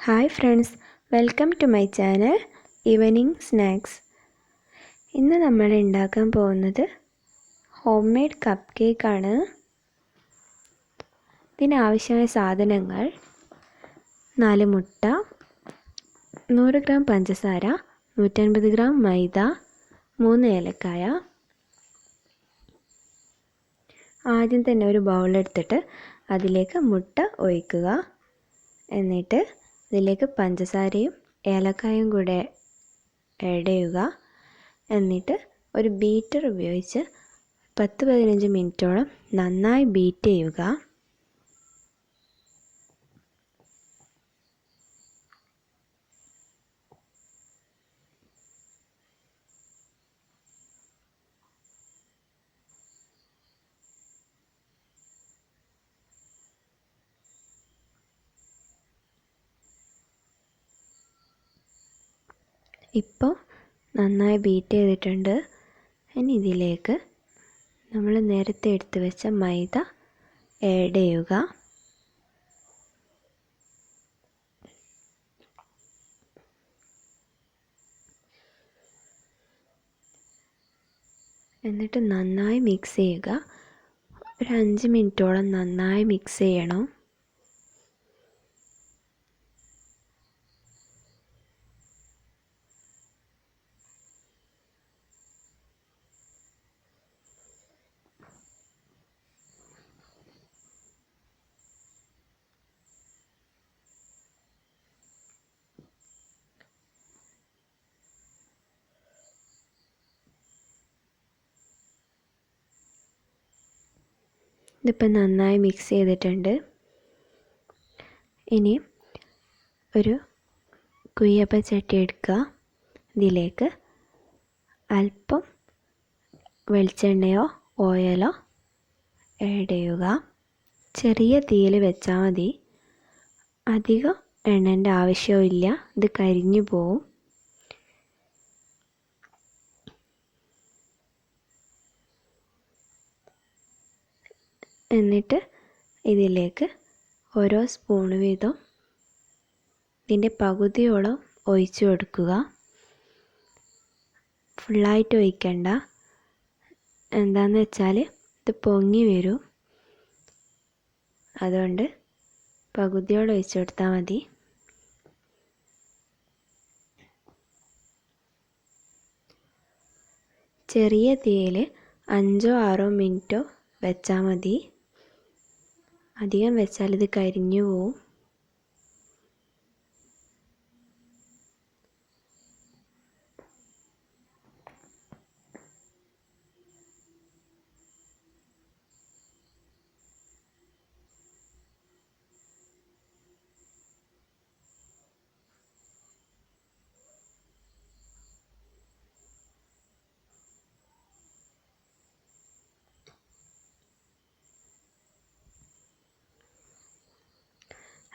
Hi friends, welcome to my channel evening snacks. ഇന്ന് നമ്മൾ ഉണ്ടാക്കാൻ പോകുന്നത് ഹോം മെയ്ഡ് കപ്പ് കേക്കാണ്. ഇതിനാവശ്യമായ സാധനങ്ങൾ 4 മുട്ട, 100 ഗ്രാം പഞ്ചസാര, 150 ഗ്രാം മൈദ, 3 ഏലക്കായ. ആദ്യം തന്നെ ഒരു ബൗളെടുത്തിട്ട് അതിലേക്ക് മുട്ട ഒഴിക്കുക. എന്നിട്ട് ഇതിലേക്ക് പഞ്ചസാരയും ഏലക്കായും കൂടെ ആഡ് ചെയ്യുക. എന്നിട്ട് ഒരു ബീറ്റർ ഉപയോഗിച്ച് 10-15 മിനിറ്റോളം നന്നായി ബീറ്റ് ചെയ്യുക. ഇപ്പോൾ നന്നായി ബീറ്റ് ചെയ്തിട്ടുണ്ട്. ഇനി ഇതിലേക്ക് നമ്മൾ നേരത്തെ എടുത്ത് വെച്ച മൈദ ആഡ് ചെയ്യുക. എന്നിട്ട് നന്നായി മിക്സ് ചെയ്യുക. ഒരു 5 മിനിറ്റോളം നന്നായി മിക്സ് ചെയ്യണം. ഇതിപ്പോൾ നന്നായി മിക്സ് ചെയ്തിട്ടുണ്ട്. ഇനി ഒരു കുയ്യപ്പ ചട്ടി എടുക്കുക. ഇതിലേക്ക് അല്പം വെളിച്ചെണ്ണയോ ഓയിലോ ആഡ് ചെയ്യുക. ചെറിയ തീയിൽ വെച്ചാൽ മതി, അധികം എണ്ണേൻ്റെ ആവശ്യമില്ല, ഇത് കരിഞ്ഞു പോവും. എന്നിട്ട് ഇതിലേക്ക് ഓരോ സ്പൂൺ വീതം ഇതിൻ്റെ പകുതിയോളം ഒഴിച്ചു കൊടുക്കുക. ഫുള്ളായിട്ട് ഒഴിക്കണ്ട, എന്താണെന്ന് വെച്ചാൽ ഇത് പൊങ്ങി വരും. അതുകൊണ്ട് പകുതിയോളം ഒഴിച്ചു കൊടുത്താൽ മതി. ചെറിയ തീയിൽ 5-6 മിനിറ്റോ വെച്ചാൽ മതി, അധികം വെച്ചാൽ ഇത് കരിഞ്ഞു പോവും.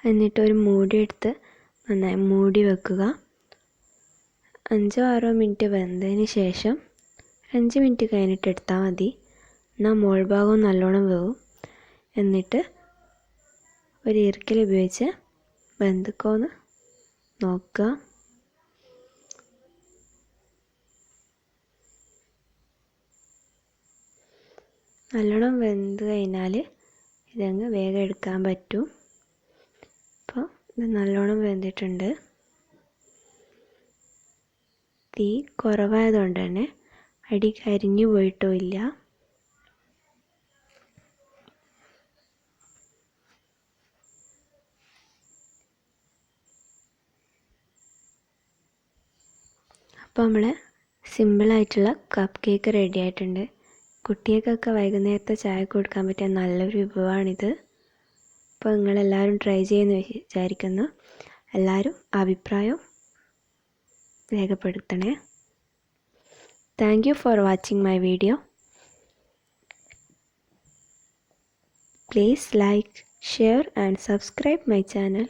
എന്നിട്ട് ഒരു മൂടി എടുത്ത് നന്നായി മൂടി വെക്കുക. 5-6 മിനിറ്റ് വെന്തതിന് ശേഷം 5 മിനിറ്റ് കഴിഞ്ഞിട്ട് എടുത്താൽ മതി, എന്നാൽ മുകൾ ഭാഗവും നല്ലോണം വേവും. എന്നിട്ട് ഒരു ഇറുക്കൽ ഉപയോഗിച്ച് വെന്തിക്കോന്ന് നോക്കുക. നല്ലോണം വെന്ത് കഴിഞ്ഞാൽ ഇതങ്ങ് വേഗം എടുക്കാൻ പറ്റും. അപ്പോൾ ഇത് നല്ലോണം വെന്തിട്ടുണ്ട്. തീ കുറവായതുകൊണ്ട് തന്നെ അടി കരിഞ്ഞു പോയിട്ടോ ഇല്ല. അപ്പോൾ നമ്മൾ സിമ്പിളായിട്ടുള്ള കപ്പ് കേക്ക് റെഡി ആയിട്ടുണ്ട്. കുട്ടികൾക്കൊക്കെ വൈകുന്നേരത്തെ ചായ കൊടുക്കാൻ പറ്റിയ നല്ലൊരു വിഭവമാണിത്. അപ്പോൾ നിങ്ങളെല്ലാവരും ട്രൈ ചെയ്യുമെന്ന് വിചാരിക്കുന്നു. എല്ലാവരും അഭിപ്രായം രേഖപ്പെടുത്തണേ. Thank you for watching my video. Please like, share and subscribe my channel.